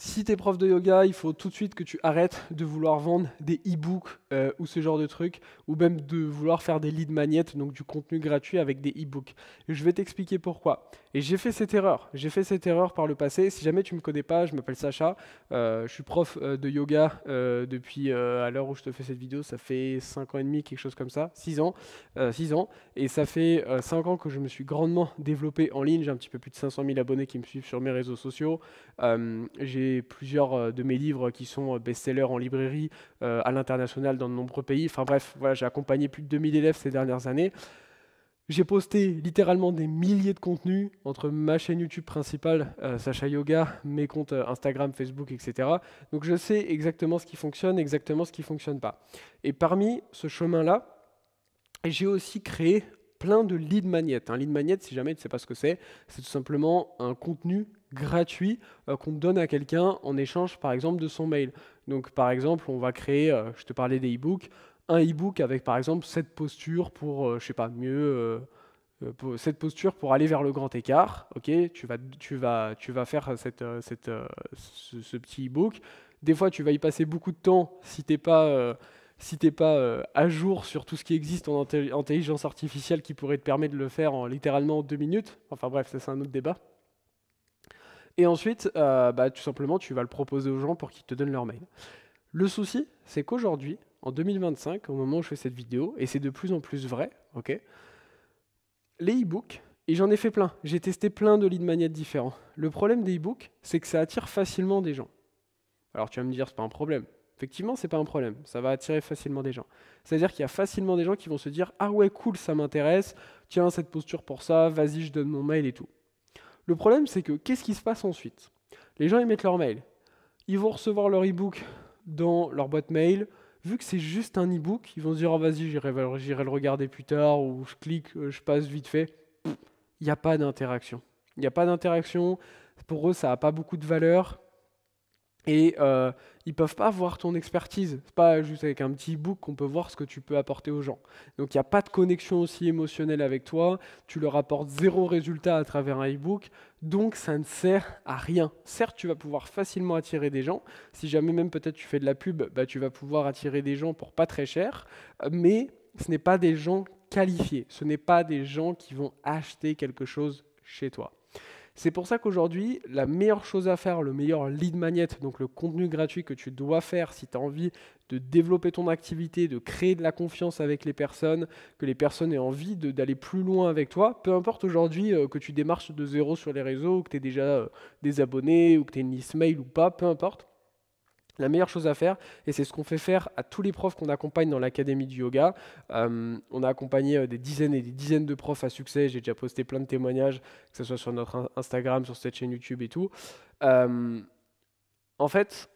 Si tu es prof de yoga, il faut tout de suite que tu arrêtes de vouloir vendre des e-books ou ce genre de trucs, ou même de vouloir faire des lead magnets, donc du contenu gratuit avec des e-books. Je vais t'expliquer pourquoi. Et j'ai fait cette erreur. J'ai fait cette erreur par le passé. Si jamais tu ne me connais pas, je m'appelle Sacha. Je suis prof de yoga depuis, à l'heure où je te fais cette vidéo, ça fait 5 ans et demi, quelque chose comme ça, 6 ans. 6 ans. Et ça fait 5 ans que je me suis grandement développé en ligne. J'ai un petit peu plus de 500 000 abonnés qui me suivent sur mes réseaux sociaux. J'ai plusieurs de mes livres qui sont best-sellers en librairie à l'international dans de nombreux pays. Enfin bref, voilà, j'ai accompagné plus de 2000 élèves ces dernières années. J'ai posté littéralement des milliers de contenus entre ma chaîne YouTube principale, Sacha Yoga, mes comptes Instagram, Facebook, etc. Donc je sais exactement ce qui fonctionne, exactement ce qui ne fonctionne pas. Et parmi ce chemin-là, j'ai aussi créé plein de lead magnets. Un lead magnet, si jamais tu ne sais pas ce que c'est tout simplement un contenu gratuit qu'on donne à quelqu'un en échange, par exemple, de son mail. Donc, par exemple, on va créer, je te parlais des e-books, un e-book avec, par exemple, cette posture pour, je sais pas, mieux, cette posture pour aller vers le grand écart. Ok, tu vas faire ce petit e-book. Des fois, tu vas y passer beaucoup de temps si t'es pas à jour sur tout ce qui existe en intelligence artificielle qui pourrait te permettre de le faire en littéralement 2 minutes. Enfin bref, ça c'est un autre débat. Et ensuite, tout simplement, tu vas le proposer aux gens pour qu'ils te donnent leur mail. Le souci, c'est qu'aujourd'hui, en 2025, au moment où je fais cette vidéo, et c'est de plus en plus vrai, ok, les e-books, et j'en ai fait plein, j'ai testé plein de lead magnets différents. Le problème des e-books, c'est que ça attire facilement des gens. Alors tu vas me dire, c'est pas un problème. Effectivement, c'est pas un problème, ça va attirer facilement des gens. C'est-à-dire qu'il y a facilement des gens qui vont se dire « Ah ouais, cool, ça m'intéresse, tiens, cette posture pour ça, vas-y, je donne mon mail et tout. » Le problème, c'est que qu'est-ce qui se passe ensuite? Les gens, ils mettent leur mail. Ils vont recevoir leur e-book dans leur boîte mail. Vu que c'est juste un e-book, ils vont se dire « Oh, vas-y, j'irai le regarder plus tard » ou « Je clique, je passe vite fait. » Il n'y a pas d'interaction. Il n'y a pas d'interaction. Pour eux, ça n'a pas beaucoup de valeur. Et ils ne peuvent pas voir ton expertise. C'est pas juste avec un petit e-book qu'on peut voir ce que tu peux apporter aux gens. Donc il n'y a pas de connexion aussi émotionnelle avec toi. Tu leur apportes zéro résultat à travers un e-book. Donc ça ne sert à rien. Certes, tu vas pouvoir facilement attirer des gens. Si jamais même peut-être tu fais de la pub, tu vas pouvoir attirer des gens pour pas très cher. Mais ce n'est pas des gens qualifiés. Ce n'est pas des gens qui vont acheter quelque chose chez toi. C'est pour ça qu'aujourd'hui, la meilleure chose à faire, le meilleur lead magnet, donc le contenu gratuit que tu dois faire si tu as envie de développer ton activité, de créer de la confiance avec les personnes, que les personnes aient envie d'aller plus loin avec toi, peu importe aujourd'hui que tu démarches de zéro sur les réseaux, que tu aies déjà des abonnés, ou que tu aies une liste mail ou pas, peu importe. La meilleure chose à faire, et c'est ce qu'on fait faire à tous les profs qu'on accompagne dans l'académie du yoga. On a accompagné des dizaines et des dizaines de profs à succès. J'ai déjà posté plein de témoignages, que ce soit sur notre Instagram, sur cette chaîne YouTube et tout. En fait,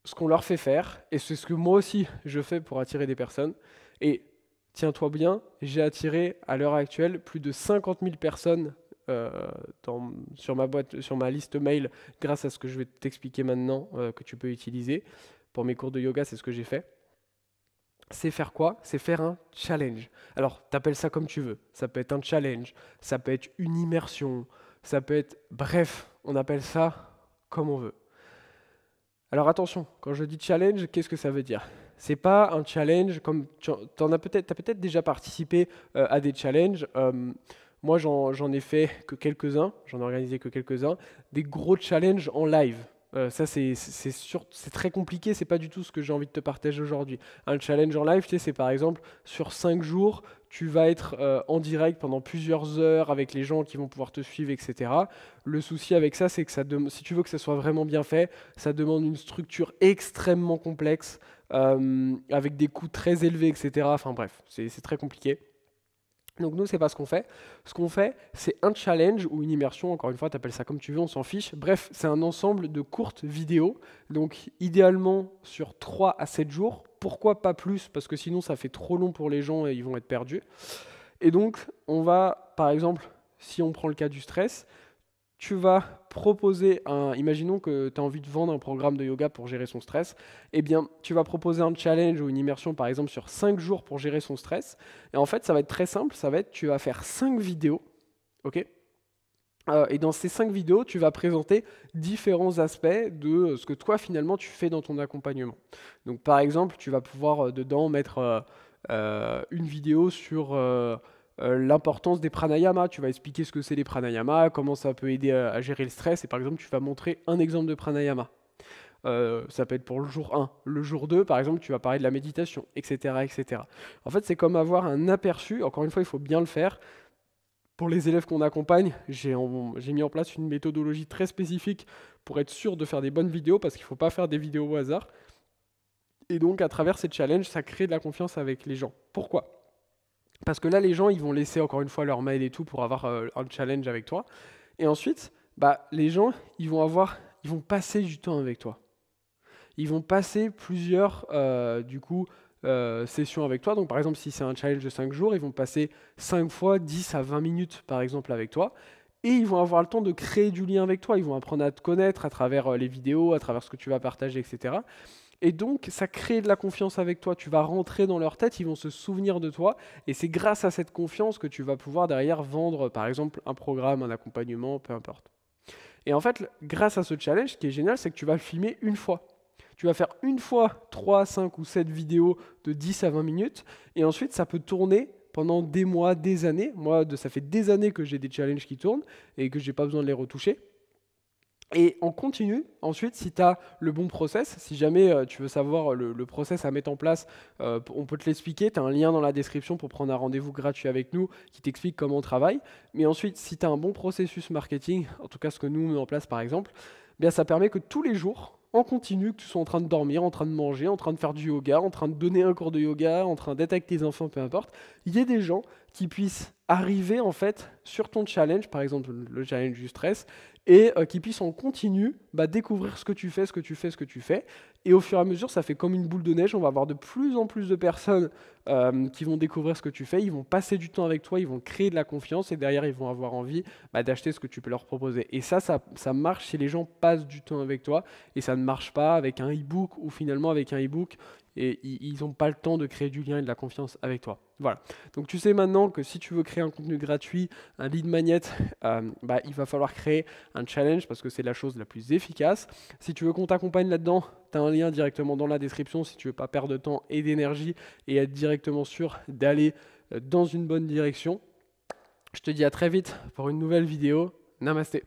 ce qu'on leur fait faire, et c'est ce que moi aussi je fais pour attirer des personnes, et tiens-toi bien, j'ai attiré à l'heure actuelle plus de 50 000 personnes sur ma liste mail grâce à ce que je vais t'expliquer maintenant que tu peux utiliser. Pour mes cours de yoga, c'est ce que j'ai fait. C'est faire quoi? C'est faire un challenge. Alors, t'appelles ça comme tu veux. Ça peut être un challenge, ça peut être une immersion, ça peut être... Bref, on appelle ça comme on veut. Alors attention, quand je dis challenge, qu'est-ce que ça veut dire? C'est pas un challenge comme... T'as peut-être déjà participé à des challenges. Moi, j'en ai fait que quelques-uns, j'en ai organisé que quelques-uns, des gros challenges en live. Ça, c'est très compliqué, c'est pas du tout ce que j'ai envie de te partager aujourd'hui. Un challenge en live, tu sais, c'est par exemple, sur 5 jours, tu vas être en direct pendant plusieurs heures avec les gens qui vont pouvoir te suivre, etc. Le souci avec ça, c'est que si tu veux que ça soit vraiment bien fait, ça demande une structure extrêmement complexe, avec des coûts très élevés, etc. Enfin bref, c'est très compliqué. Donc nous, c'est pas ce qu'on fait. Ce qu'on fait, c'est un challenge ou une immersion, encore une fois, tu appelles ça comme tu veux, on s'en fiche. Bref, c'est un ensemble de courtes vidéos, donc idéalement sur 3 à 7 jours. Pourquoi pas plus? Parce que sinon, ça fait trop long pour les gens et ils vont être perdus. Et donc, on va, par exemple, si on prend le cas du stress, tu vas proposer imaginons que tu as envie de vendre un programme de yoga pour gérer son stress, eh bien, tu vas proposer un challenge ou une immersion, par exemple, sur 5 jours pour gérer son stress. Et en fait, ça va être très simple, tu vas faire 5 vidéos, ok? Et dans ces 5 vidéos, tu vas présenter différents aspects de ce que toi, finalement, tu fais dans ton accompagnement. Donc, par exemple, tu vas pouvoir dedans mettre une vidéo sur l'importance des pranayamas. Tu vas expliquer ce que c'est les pranayamas, comment ça peut aider à gérer le stress. Et par exemple, tu vas montrer un exemple de pranayama. Ça peut être pour le jour 1. Le jour 2, par exemple, tu vas parler de la méditation, etc., etc. En fait, c'est comme avoir un aperçu. Encore une fois, il faut bien le faire. Pour les élèves qu'on accompagne, j'ai mis en place une méthodologie très spécifique pour être sûr de faire des bonnes vidéos, parce qu'il ne faut pas faire des vidéos au hasard. Et donc, à travers ces challenges, ça crée de la confiance avec les gens. Pourquoi? Parce que là, les gens, ils vont laisser encore une fois leur mail et tout pour avoir un challenge avec toi. Et ensuite, bah, les gens, ils vont passer du temps avec toi. Ils vont passer plusieurs, sessions avec toi. Donc, par exemple, si c'est un challenge de 5 jours, ils vont passer 5 fois 10 à 20 minutes, par exemple, avec toi. Et ils vont avoir le temps de créer du lien avec toi. Ils vont apprendre à te connaître à travers les vidéos, à travers ce que tu vas partager, etc. Et donc, ça crée de la confiance avec toi. Tu vas rentrer dans leur tête, ils vont se souvenir de toi. Et c'est grâce à cette confiance que tu vas pouvoir derrière vendre, par exemple, un programme, un accompagnement, peu importe. Et en fait, grâce à ce challenge, ce qui est génial, c'est que tu vas le filmer une fois. Tu vas faire une fois 3, 5 ou 7 vidéos de 10 à 20 minutes. Et ensuite, ça peut tourner pendant des mois, des années. Moi, ça fait des années que j'ai des challenges qui tournent et que je n'ai pas besoin de les retoucher. Et on continue, ensuite, si tu as le bon process, si jamais tu veux savoir le process à mettre en place, on peut te l'expliquer, tu as un lien dans la description pour prendre un rendez-vous gratuit avec nous qui t'explique comment on travaille. Mais ensuite, si tu as un bon processus marketing, en tout cas ce que nous on met en place par exemple, bien, ça permet que tous les jours, en continu, que tu sois en train de dormir, en train de manger, en train de faire du yoga, en train de donner un cours de yoga, en train d'être avec tes enfants, peu importe, il y ait des gens qui puissent arriver en fait sur ton challenge, par exemple le challenge du stress, et qui puissent en continu découvrir ce que tu fais, ce que tu fais, ce que tu fais. Et au fur et à mesure, ça fait comme une boule de neige. On va avoir de plus en plus de personnes qui vont découvrir ce que tu fais. Ils vont passer du temps avec toi, ils vont créer de la confiance et derrière, ils vont avoir envie d'acheter ce que tu peux leur proposer. Et ça marche si les gens passent du temps avec toi et ça ne marche pas avec un e-book ou finalement avec un e-book et ils n'ont pas le temps de créer du lien et de la confiance avec toi. Voilà. Donc tu sais maintenant que si tu veux créer un contenu gratuit, un lead magnet, il va falloir créer un challenge parce que c'est la chose la plus efficace. Si tu veux qu'on t'accompagne là-dedans, tu as un lien directement dans la description si tu veux pas perdre de temps et d'énergie et être directement sûr d'aller dans une bonne direction. Je te dis à très vite pour une nouvelle vidéo. Namasté.